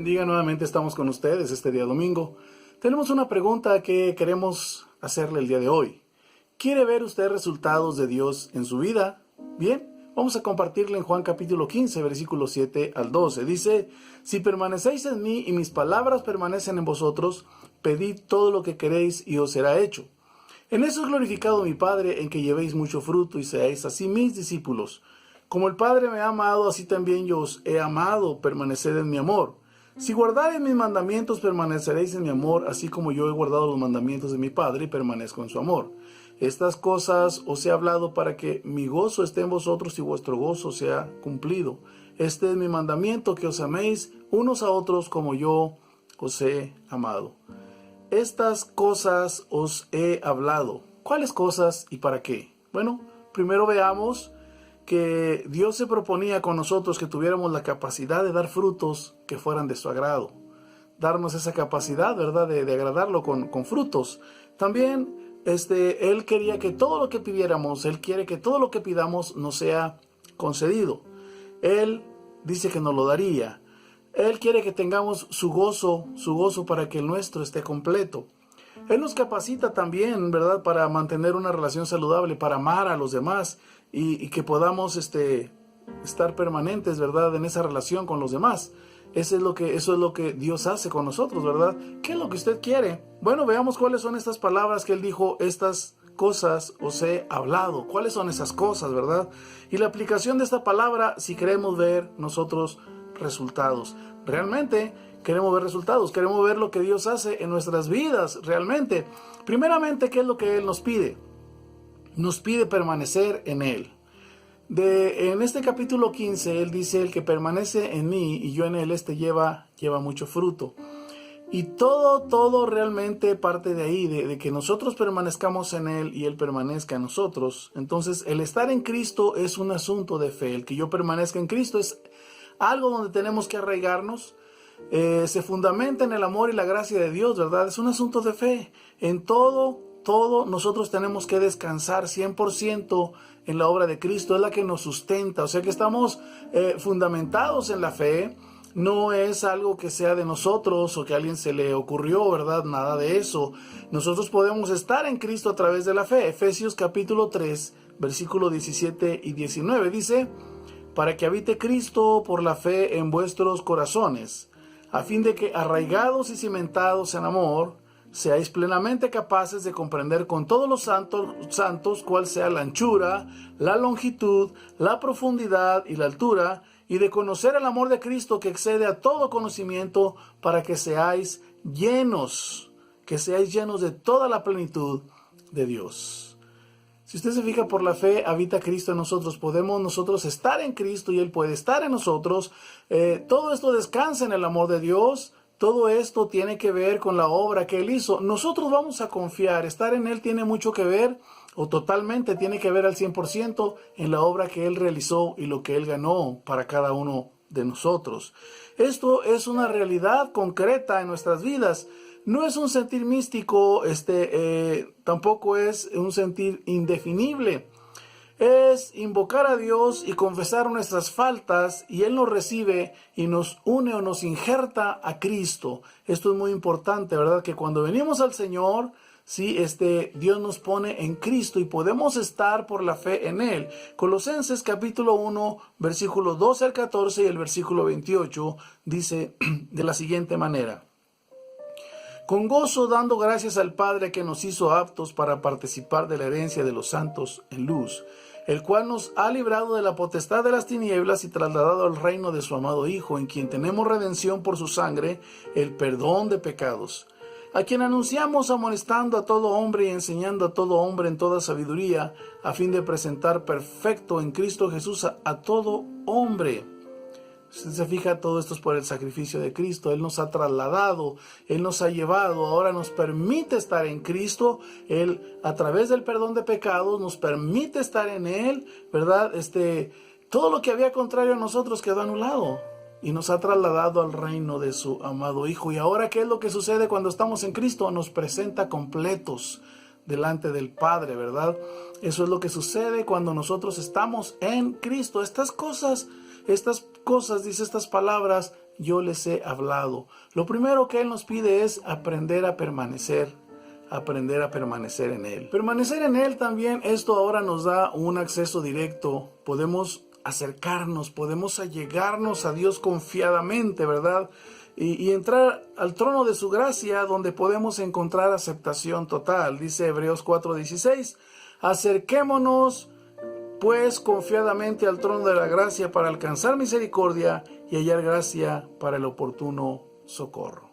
bendiga. Nuevamente estamos con ustedes este día domingo. Tenemos una pregunta que queremos hacerle el día de hoy. ¿Quiere ver usted resultados de Dios en su vida? Bien, vamos a compartirle en Juan capítulo 15, versículos 7 al 12. Dice: si permanecéis en mí y mis palabras permanecen en vosotros, pedid todo lo que queréis y os será hecho. En eso es glorificado mi Padre, en que llevéis mucho fruto y seáis así mis discípulos. Como el Padre me ha amado, así también yo os he amado, permaneced en mi amor. Si guardareis mis mandamientos, permaneceréis en mi amor, así como yo he guardado los mandamientos de mi Padre y permanezco en su amor. Estas cosas os he hablado para que mi gozo esté en vosotros y vuestro gozo sea cumplido. Este es mi mandamiento, que os améis unos a otros como yo os he amado. Estas cosas os he hablado. ¿Cuáles cosas y para qué? Bueno, primero veamos que Dios se proponía con nosotros que tuviéramos la capacidad de dar frutos que fueran de su agrado. Darnos esa capacidad, ¿verdad?, de agradarlo con frutos. También Él quería que todo lo que pidiéramos, Él quiere que todo lo que pidamos nos sea concedido. Él dice que nos lo daría. Él quiere que tengamos su gozo para que el nuestro esté completo. Él nos capacita también, ¿verdad?, para mantener una relación saludable, para amar a los demás y que podamos estar permanentes, ¿verdad?, en esa relación con los demás. Eso es lo que Dios hace con nosotros, ¿verdad? ¿Qué es lo que usted quiere? Bueno, veamos cuáles son estas palabras que Él dijo: estas cosas os he hablado. ¿Cuáles son esas cosas, verdad? Y la aplicación de esta palabra, si queremos ver nosotros resultados. Realmente queremos ver resultados, queremos ver lo que Dios hace en nuestras vidas, realmente. Primeramente, ¿qué es lo que Él nos pide? Nos pide permanecer en Él. En este capítulo 15, Él dice: el que permanece en mí y yo en Él, lleva mucho fruto. Y todo realmente parte de ahí, de que nosotros permanezcamos en Él y Él permanezca en nosotros. Entonces, el estar en Cristo es un asunto de fe. El que yo permanezca en Cristo es algo donde tenemos que arraigarnos. Se fundamenta en el amor y la gracia de Dios, ¿verdad? Es un asunto de fe. En todo nosotros tenemos que descansar 100% en la obra de Cristo. Es la que nos sustenta. O sea que estamos fundamentados en la fe. No es algo que sea de nosotros o que a alguien se le ocurrió, ¿verdad? Nada de eso. Nosotros podemos estar en Cristo a través de la fe. Efesios capítulo 3, versículos 17 y 19 dice: para que habite Cristo por la fe en vuestros corazones, a fin de que, arraigados y cimentados en amor, seáis plenamente capaces de comprender con todos los santos cuál sea la anchura, la longitud, la profundidad y la altura, y de conocer el amor de Cristo que excede a todo conocimiento, para que seáis llenos de toda la plenitud de Dios. Si usted se fija, por la fe habita Cristo en nosotros. Podemos nosotros estar en Cristo y Él puede estar en nosotros. Todo esto descansa en el amor de Dios. Todo esto tiene que ver con la obra que Él hizo. Nosotros vamos a confiar. Estar en Él tiene mucho que ver, o totalmente tiene que ver al 100% en la obra que Él realizó y lo que Él ganó para cada uno de nosotros. Esto es una realidad concreta en nuestras vidas. No es un sentir místico, tampoco es un sentir indefinible. Es invocar a Dios y confesar nuestras faltas, y Él nos recibe y nos une o nos injerta a Cristo. Esto es muy importante, ¿verdad? Que cuando venimos al Señor, sí, Dios nos pone en Cristo y podemos estar por la fe en Él. Colosenses capítulo 1, versículo 12 al 14 y el versículo 28 dice de la siguiente manera: con gozo dando gracias al Padre, que nos hizo aptos para participar de la herencia de los santos en luz, el cual nos ha librado de la potestad de las tinieblas y trasladado al reino de su amado Hijo, en quien tenemos redención por su sangre, el perdón de pecados, a quien anunciamos, amonestando a todo hombre y enseñando a todo hombre en toda sabiduría, a fin de presentar perfecto en Cristo Jesús a todo hombre. Si se fija, todo esto es por el sacrificio de Cristo. Él nos ha trasladado, Él nos ha llevado, ahora nos permite estar en Cristo. Él, a través del perdón de pecados, nos permite estar en Él, ¿verdad? Todo lo que había contrario a nosotros quedó anulado y nos ha trasladado al reino de su amado Hijo. Y ahora, ¿qué es lo que sucede cuando estamos en Cristo? Nos presenta completos delante del Padre, ¿verdad? Eso es lo que sucede cuando nosotros estamos en Cristo. Estas cosas, dice estas palabras, yo les he hablado. Lo primero que Él nos pide es aprender a permanecer en Él. Permanecer en Él también, esto ahora nos da un acceso directo. Podemos acercarnos, podemos allegarnos a Dios confiadamente, ¿verdad? Y entrar al trono de su gracia, donde podemos encontrar aceptación total. Dice Hebreos 4:16, acerquémonos pues confiadamente al trono de la gracia para alcanzar misericordia y hallar gracia para el oportuno socorro.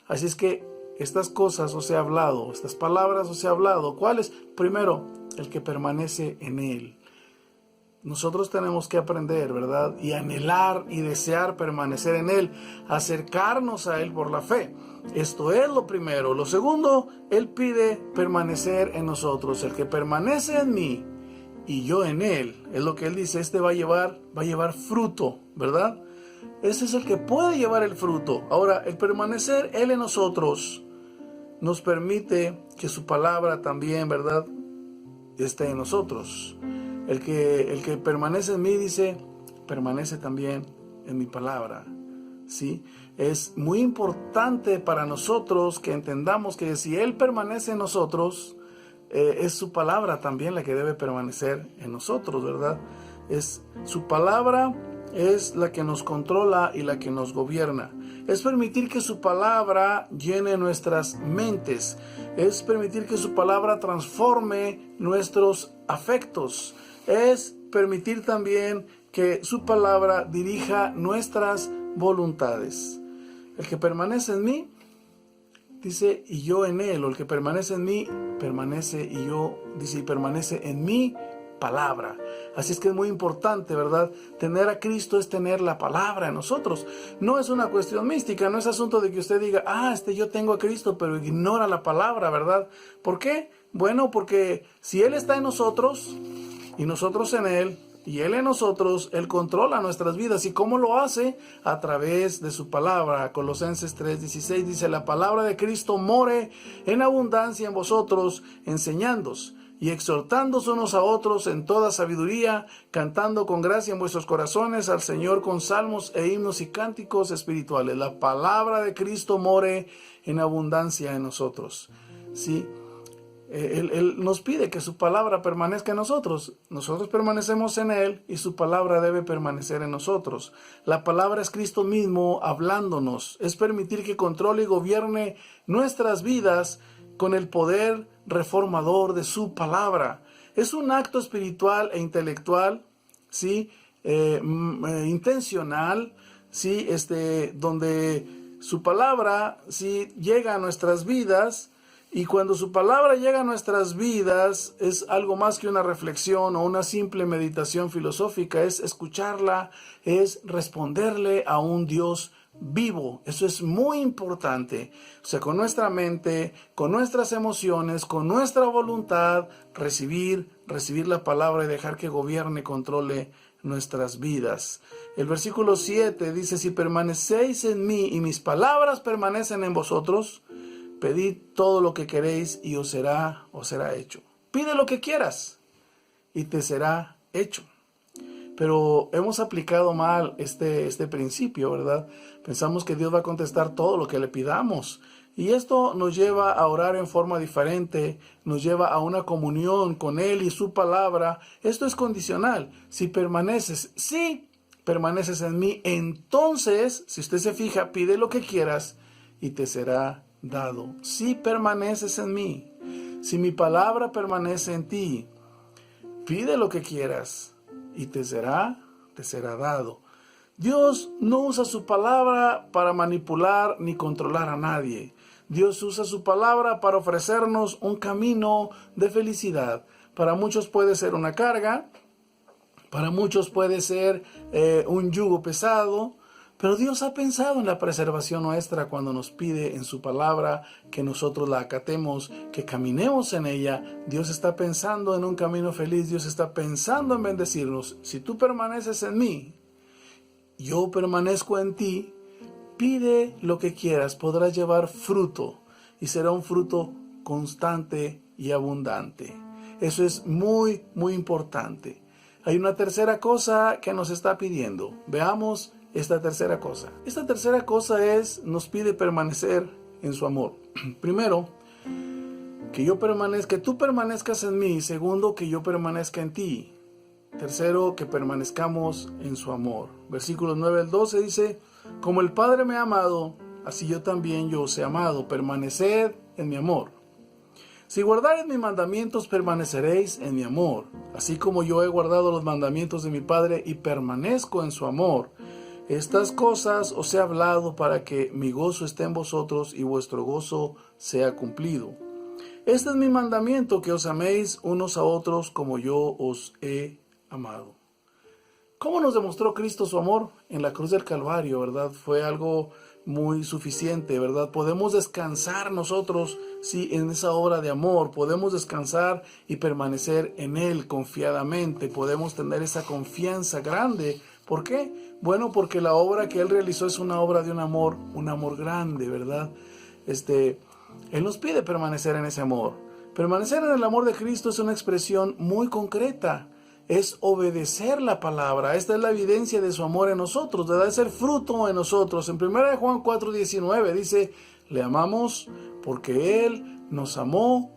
Así es que estas cosas os he hablado, estas palabras os he hablado. ¿Cuáles? Primero, el que permanece en Él. Nosotros tenemos que aprender, ¿verdad? Y anhelar y desear permanecer en Él, acercarnos a Él por la fe. Esto es lo primero. Lo segundo, Él pide permanecer en nosotros. El que permanece en mí y yo en Él, es lo que Él dice, va a llevar fruto, ¿verdad? Ese es el que puede llevar el fruto. Ahora, el permanecer Él en nosotros nos permite que su palabra también, ¿verdad?, esté en nosotros. El que permanece en mí, dice, permanece también en mi palabra, ¿sí? Es muy importante para nosotros que entendamos que si Él permanece en nosotros, es su palabra también la que debe permanecer en nosotros, ¿verdad? Es su palabra, es la que nos controla y la que nos gobierna. Es permitir que su palabra llene nuestras mentes. Es permitir que su palabra transforme nuestros afectos. Es permitir también que su palabra dirija nuestras voluntades. El que permanece en mí, dice, y yo en Él. O el que permanece en mí, permanece, y yo, dice, y permanece en mi palabra. Así es que es muy importante, ¿verdad? Tener a Cristo es tener la palabra en nosotros. No es una cuestión mística, no es asunto de que usted diga, yo tengo a Cristo, pero ignora la palabra, ¿verdad? ¿Por qué? Bueno, porque si Él está en nosotros y nosotros en Él, y Él en nosotros, Él controla nuestras vidas. ¿Y cómo lo hace? A través de su palabra. Colosenses 3:16 dice, la palabra de Cristo more en abundancia en vosotros, enseñándoos y exhortándoos unos a otros en toda sabiduría, cantando con gracia en vuestros corazones al Señor con salmos e himnos y cánticos espirituales. La palabra de Cristo more en abundancia en nosotros. ¿Sí? Él nos pide que su palabra permanezca en nosotros. Nosotros permanecemos en Él y su palabra debe permanecer en nosotros. La palabra es Cristo mismo hablándonos. Es permitir que controle y gobierne nuestras vidas con el poder reformador de su palabra. Es un acto espiritual e intelectual, ¿sí? Intencional, ¿sí? Donde su palabra, ¿sí?, llega a nuestras vidas. Y cuando su palabra llega a nuestras vidas, es algo más que una reflexión o una simple meditación filosófica, es escucharla, es responderle a un Dios vivo. Eso es muy importante. O sea, con nuestra mente, con nuestras emociones, con nuestra voluntad, recibir la palabra y dejar que gobierne, controle nuestras vidas. El versículo 7 dice, si permanecéis en mí y mis palabras permanecen en vosotros, pedid todo lo que queréis y os será hecho. Pide lo que quieras y te será hecho. Pero hemos aplicado mal este principio, ¿verdad? Pensamos que Dios va a contestar todo lo que le pidamos. Y esto nos lleva a orar en forma diferente, nos lleva a una comunión con Él y su palabra. Esto es condicional. Si permaneces en mí, entonces, si usted se fija, pide lo que quieras y te será dado. Si permaneces en mí, si mi palabra permanece en ti, pide lo que quieras y te será dado. Dios no usa su palabra para manipular ni controlar a nadie. Dios usa su palabra para ofrecernos un camino de felicidad. Para muchos puede ser una carga, para muchos puede ser un yugo pesado, pero Dios ha pensado en la preservación nuestra cuando nos pide en su palabra que nosotros la acatemos, que caminemos en ella. Dios está pensando en un camino feliz, Dios está pensando en bendecirnos. Si tú permaneces en mí, yo permanezco en ti, pide lo que quieras, podrás llevar fruto y será un fruto constante y abundante. Eso es muy, muy importante. Hay una tercera cosa que nos está pidiendo. Veamos esta tercera cosa. Esta tercera cosa nos pide permanecer en su amor. Primero, que tú permanezcas en mí. Segundo, que yo permanezca en ti. Tercero, que permanezcamos en su amor. Versículos 9 al 12 dice: como el Padre me ha amado, así yo también os he amado. Permaneced en mi amor. Si guardareis mis mandamientos, permaneceréis en mi amor, así como yo he guardado los mandamientos de mi Padre y permanezco en su amor. Estas cosas os he hablado para que mi gozo esté en vosotros y vuestro gozo sea cumplido. Este es mi mandamiento, que os améis unos a otros como yo os he amado. ¿Cómo nos demostró Cristo su amor? En la cruz del Calvario, ¿verdad? Fue algo muy suficiente, ¿verdad? Podemos descansar nosotros, sí, en esa obra de amor. Podemos descansar y permanecer en Él confiadamente. Podemos tener esa confianza grande. ¿Por qué? Bueno, porque la obra que Él realizó es una obra de un amor grande, ¿verdad? Él nos pide permanecer en ese amor. Permanecer en el amor de Cristo es una expresión muy concreta. Es obedecer la palabra. Esta es la evidencia de su amor en nosotros, ¿verdad? Es el fruto en nosotros. En 1 Juan 4:19 dice: le amamos porque Él nos amó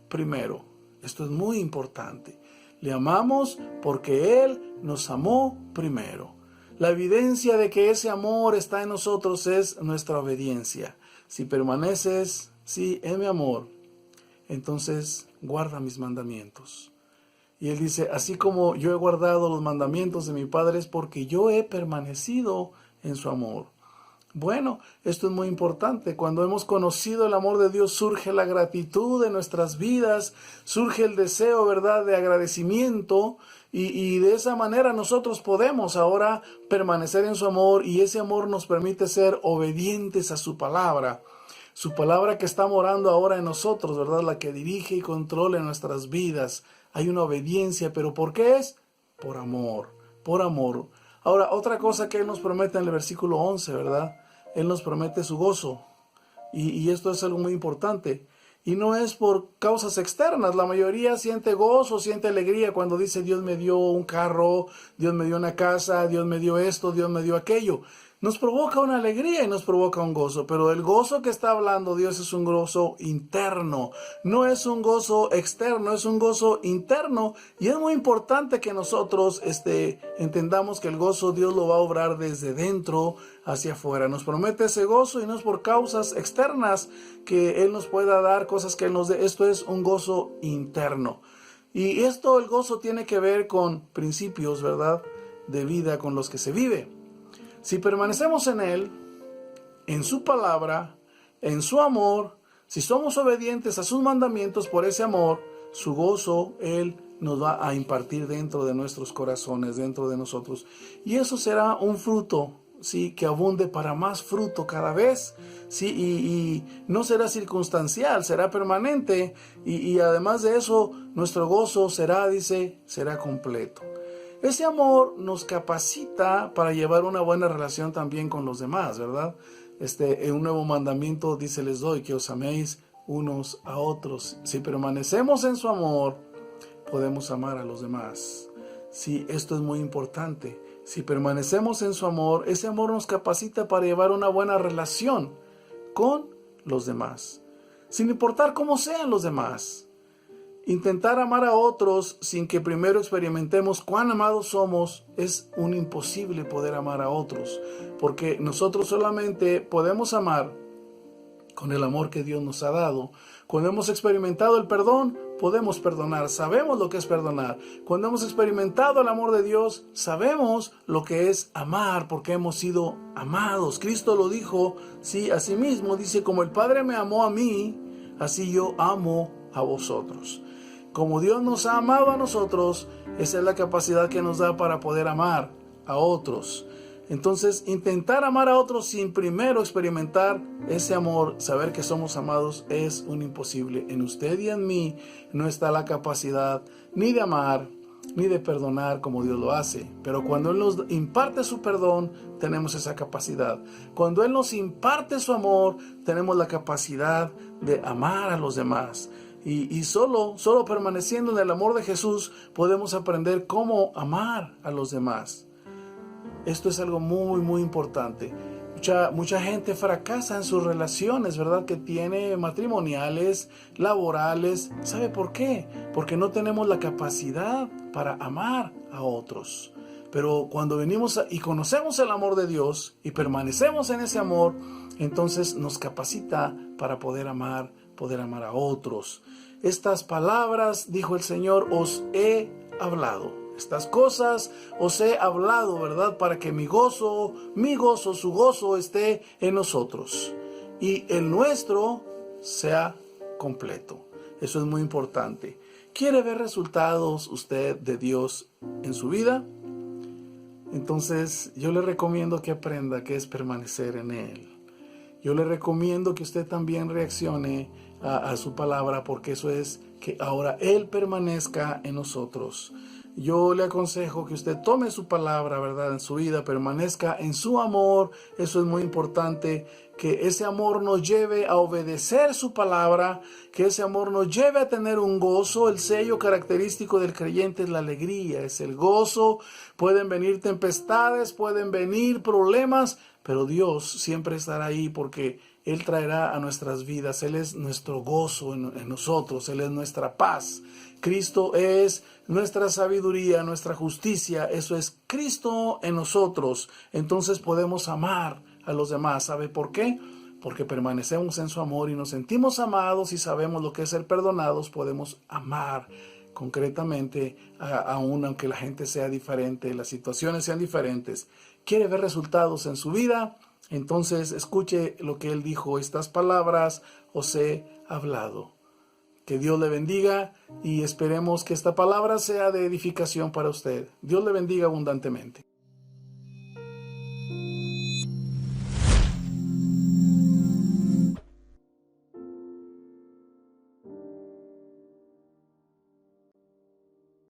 primero. Esto es muy importante. Le amamos porque Él nos amó primero. La evidencia de que ese amor está en nosotros es nuestra obediencia. Si permaneces, sí, en mi amor, entonces guarda mis mandamientos. Y Él dice: así como yo he guardado los mandamientos de mi Padre, es porque yo he permanecido en su amor. Bueno, esto es muy importante. Cuando hemos conocido el amor de Dios, surge la gratitud en nuestras vidas, surge el deseo, ¿verdad?, de agradecimiento, y de esa manera nosotros podemos ahora permanecer en su amor, y ese amor nos permite ser obedientes a su palabra. Su palabra que está morando ahora en nosotros, ¿verdad?, la que dirige y controla nuestras vidas. Hay una obediencia, pero ¿por qué es? Por amor, por amor. Ahora, otra cosa que Él nos promete en el versículo 11, ¿verdad? Él nos promete su gozo. Y esto es algo muy importante. Y no es por causas externas. La mayoría siente gozo, siente alegría cuando dice: Dios me dio un carro, Dios me dio una casa, Dios me dio esto, Dios me dio aquello. Nos provoca una alegría y nos provoca un gozo, pero el gozo que está hablando Dios es un gozo interno, no es un gozo externo, es un gozo interno, y es muy importante que nosotros entendamos que el gozo Dios lo va a obrar desde dentro hacia afuera. Nos promete ese gozo y no es por causas externas que Él nos pueda dar, cosas que Él nos dé. Esto es un gozo interno, y el gozo tiene que ver con principios, ¿verdad?, de vida con los que se vive. Si permanecemos en Él, en su palabra, en su amor, si somos obedientes a sus mandamientos por ese amor, su gozo Él nos va a impartir dentro de nuestros corazones, dentro de nosotros. Y eso será un fruto, sí, que abunde para más fruto cada vez, sí, y no será circunstancial, será permanente, y además de eso, nuestro gozo será completo. Ese amor nos capacita para llevar una buena relación también con los demás, ¿verdad? En un nuevo mandamiento dice: les doy que os améis unos a otros. Si permanecemos en su amor, podemos amar a los demás. Sí, esto es muy importante. Si permanecemos en su amor, ese amor nos capacita para llevar una buena relación con los demás, sin importar cómo sean los demás. Intentar amar a otros sin que primero experimentemos cuán amados somos es un imposible poder amar a otros, porque nosotros solamente podemos amar con el amor que Dios nos ha dado. Cuando hemos experimentado el perdón, podemos perdonar, sabemos lo que es perdonar. Cuando hemos experimentado el amor de Dios, sabemos lo que es amar, porque hemos sido amados. Cristo lo dijo, sí, a sí mismo, dice: como el Padre me amó a mí, así yo amo a vosotros. Como Dios nos ha amado a nosotros, esa es la capacidad que nos da para poder amar a otros. Entonces, intentar amar a otros sin primero experimentar ese amor, saber que somos amados, es un imposible. En usted y en mí no está la capacidad ni de amar, ni de perdonar como Dios lo hace. Pero cuando Él nos imparte su perdón, tenemos esa capacidad. Cuando Él nos imparte su amor, tenemos la capacidad de amar a los demás. Y solo permaneciendo en el amor de Jesús podemos aprender cómo amar a los demás. Esto es algo muy, muy importante. Mucha gente fracasa en sus relaciones, ¿verdad? Que tiene matrimoniales, laborales. ¿Sabe por qué? Porque no tenemos la capacidad para amar a otros. Pero cuando venimos y conocemos el amor de Dios y permanecemos en ese amor, entonces nos capacita para poder amar a otros. Estas palabras, dijo el Señor, os he hablado. Estas cosas os he hablado, ¿verdad? Para que mi gozo, su gozo esté en nosotros. Y el nuestro sea completo. Eso es muy importante. ¿Quiere ver resultados usted de Dios en su vida? Entonces yo le recomiendo que aprenda qué es permanecer en Él. Yo le recomiendo que usted también reaccione a su palabra, porque eso es que ahora Él permanezca en nosotros. Yo le aconsejo que usted tome su palabra, ¿verdad?, en su vida, permanezca en su amor. Eso es muy importante, que ese amor nos lleve a obedecer su palabra, que ese amor nos lleve a tener un gozo. El sello característico del creyente es la alegría, es el gozo. Pueden venir tempestades, pueden venir problemas, pero Dios siempre estará ahí, porque Él traerá a nuestras vidas. Él es nuestro gozo en nosotros, Él es nuestra paz. Cristo es nuestra sabiduría, nuestra justicia. Eso es Cristo en nosotros. Entonces podemos amar a los demás. ¿Sabe por qué? Porque permanecemos en su amor y nos sentimos amados y sabemos lo que es ser perdonados. Podemos amar concretamente, aún aunque la gente sea diferente, las situaciones sean diferentes. ¿Quiere ver resultados en su vida? Entonces escuche lo que Él dijo: estas palabras os he hablado. Que Dios le bendiga y esperemos que esta palabra sea de edificación para usted. Dios le bendiga abundantemente.